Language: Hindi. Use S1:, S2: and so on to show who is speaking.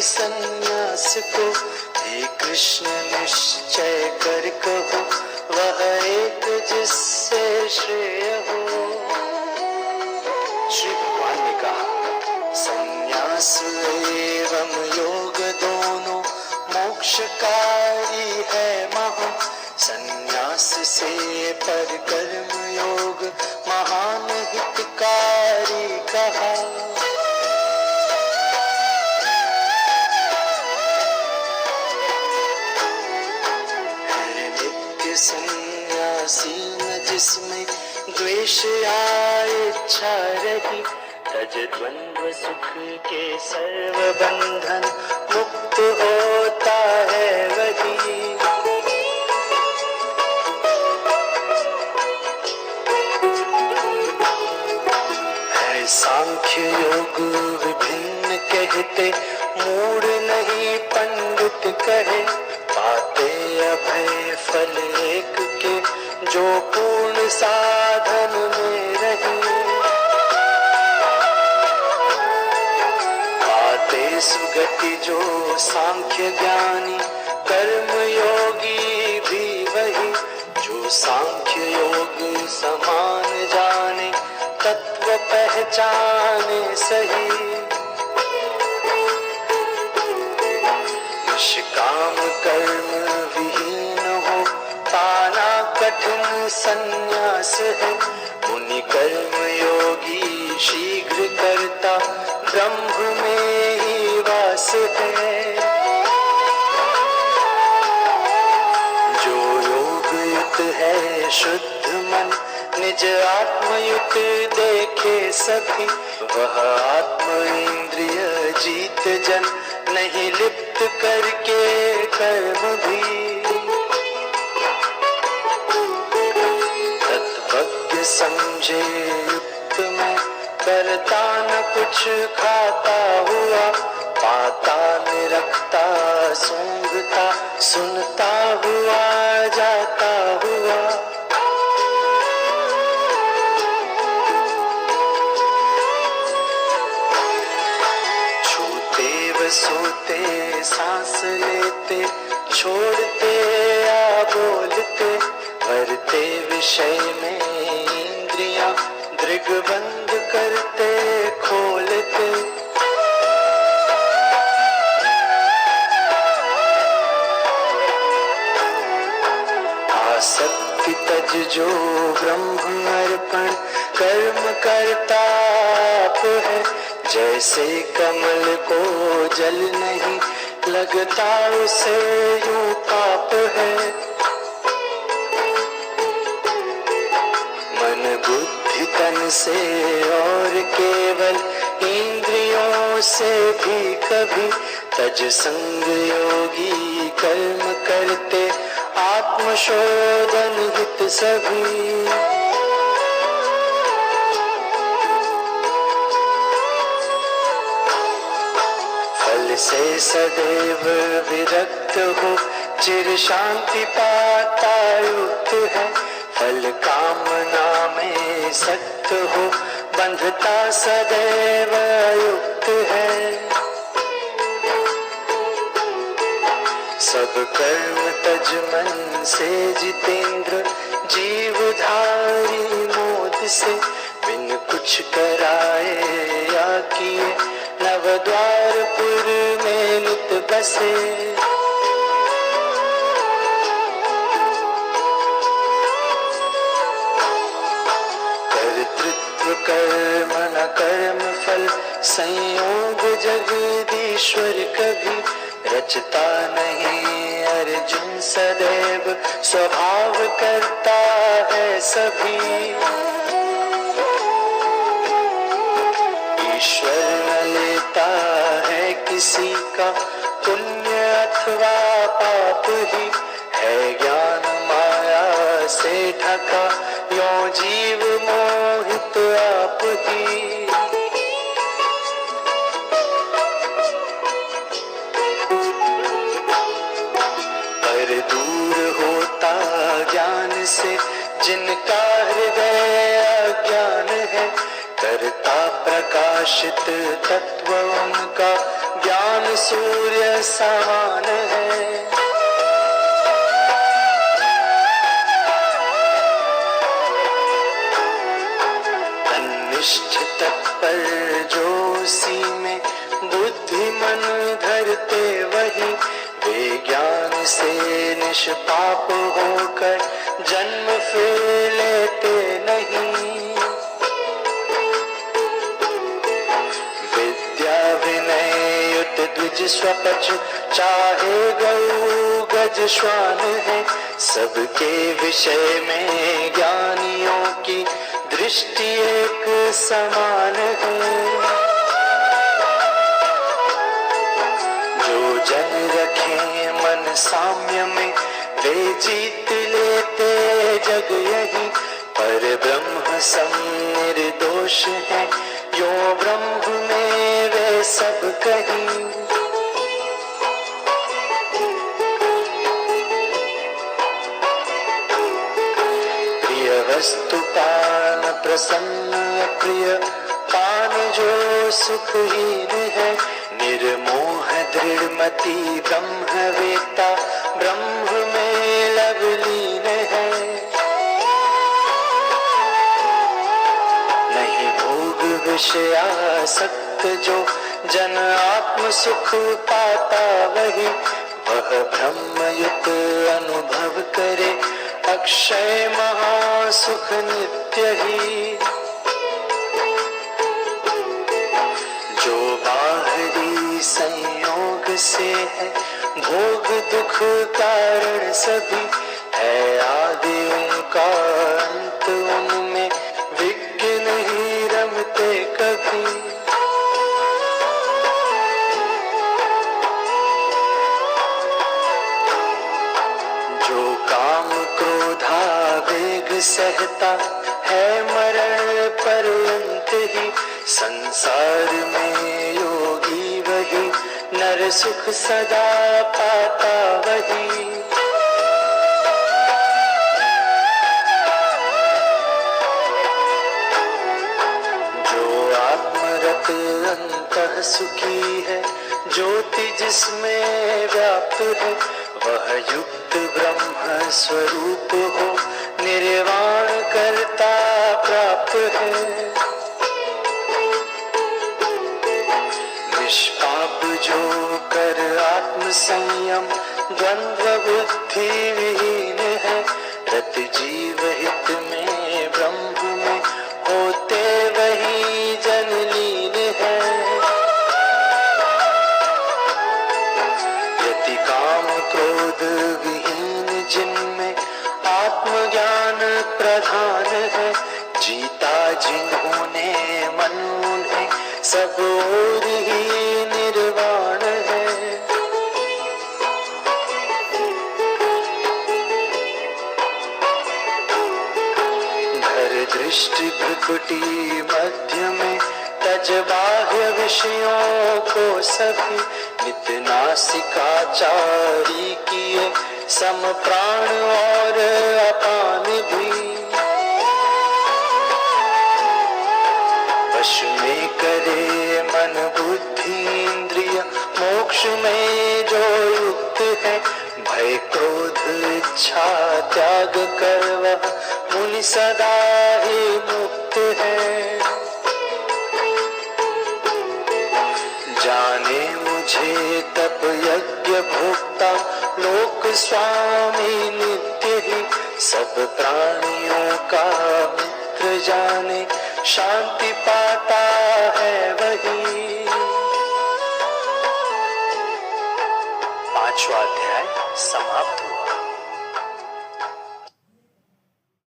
S1: संन्यास को हे कृष्ण निश्चय कर कहो, वह एक जिससे श्रेय हो। श्री भगवान ने कहा संन्यास एवं योग दोनों मोक्षकारी है महा। संन्यास से पर कर्म योग महान हितकारी कहा। है नित्य सन्यासी न जिसमें द्वेष या इच्छा रही, तज द्वंद्व सुख के सर्व बंधन मुक्त होता है वही। है सांख्य योग विभिन्न कहते, मूढ़ नहीं पंडित कहे। पाते अभय फल एक के, जो पूर्ण साधन में रही। पाते सुगति जो सांख्य ज्ञानी, कर्म योगी भी वही। जो सांख्य योग समान जाने, तत्व पहचाने सही। निष्काम कर्म विहीन हो, पाना कठिन संन्यास है। मुनि कर्म योगी शीघ्र करता, ब्रह्म में ही वास है। जो योग युक्त है शुद्ध मन, निज आत्मयुक्त देखे सभी। वह आत्म इंद्रिय जीत जन, नहीं लिप्त करके कर्म भी। तत्वज्ञ समझे युक्त में, करता न कुछ खाता हुआ। पाता निरखता सूंघता, सुनता हुआ जाता हुआ। सोते सांस लेते, छोड़ते या बोलते। भरते विषय में इंद्रियां, दृग बंद करते खोलते। आसक्ति तज जो ब्रह्म अर्पण, कर्म करता आप है। जैसे कमल को जल नहीं लगता, उसे यूं पाप है। मन बुद्धि तन से और केवल इंद्रियों से भी कभी। तज संग योगी कर्म करते, आत्मशोधन हित सभी। से सदैव विरक्त हो, चिर शांति पाता युक्त है। फल कामना में सक्त हो, बंधता सदैव युक्त है। सब कर्म तज मन से जितेंद्र, जीवधारी मोद से। बिन कुछ कराए या किए, नवद्वारपुर में नित बसे। कर्तृत्व कर्म न कर्म फल, संयोग जगदीश्वर कभी। रचता नहीं अर्जुन सदैव, स्वभाव करता है सभी। ईश्वर न लेता है किसी का, पुण्य अथवा पाप ही। है ज्ञान माया से ढका, यों जीव मोहित आप ही। पर दूर होता ज्ञान से, जिनका हृदय अज्ञान है। करता प्रकाशित तत्व उनका, ज्ञान सूर्य समान है। तन्निष्ठ तत्पर जो उसी में बुद्धि मन धरते वही, वे ज्ञान से निष्पाप होकर जन्म फिर लेते नहीं। विद्या विनय युत द्विज स्वपच, चाहे गौ गज श्वान है, सबके विषय में ज्ञानियों की दृष्टि एक समान है। जो जन रखे मन साम्य में, वे जीत लेते जग यही, पर ब्रह्म सम निर्दोष है, यो ब्रह्म में वे सब कहीं। प्रिय वस्तु पान प्रसन्न प्रिय पान जो सुखहीन है, निर्मोह दृढ़मति ब्रह्मवेत्ता ब्रह्म में लवलीन है। नहीं भोग विषयासक्त जो जन आत्म सुख पाता वही, वह ब्रह्मयुत अनुभव करे अक्षय महासुख नित्य ही। जो बाहरी संयोग से है भोग दुख कारण सभी, है आदि उनका अंत उनमें विज्ञ नहीं रमते कभी। जो काम क्रोधावेग सहता है मरण पर्यंत ही, संसार में योगी वही, नर सुख सदा पाता वही। जो आत्मरत अंतः सुखी है, ज्योति जिसमें व्याप्त है, वह युक्त ब्रह्म स्वरूप हो, निर्वाण करता प्राप्त है। निष्पाप जो कर आत्म संयम, द्वंद्व बुद्धि विहीन है, रत जीव हित में ब्रह्म में होते वही जनलीन है। यति काम क्रोध विहीन जिनमें आत्मज्ञान प्रधान है, जीता जिन्होंने मन उन्हें सब ओर ही निर्वाण है। धर दृष्टि भ्रुकुटी मध्य में, तज बाह्य विषयों को सभी, नित नासिकाचारी किए सम प्राण और अपान भी। वश में करे मन बुद्धि इंद्रिय, मोक्ष में जो युक्त है, भय क्रोध इच्छा त्याग कर वह मुनि सदा ही मुक्त है। जाने मुझे तप यज्ञ भोक्ता, लोक स्वामी नित्य ही, सब प्राणियों का मित्र जाने, शांति पाता है वही। 5वां अध्याय समाप्त हुआ।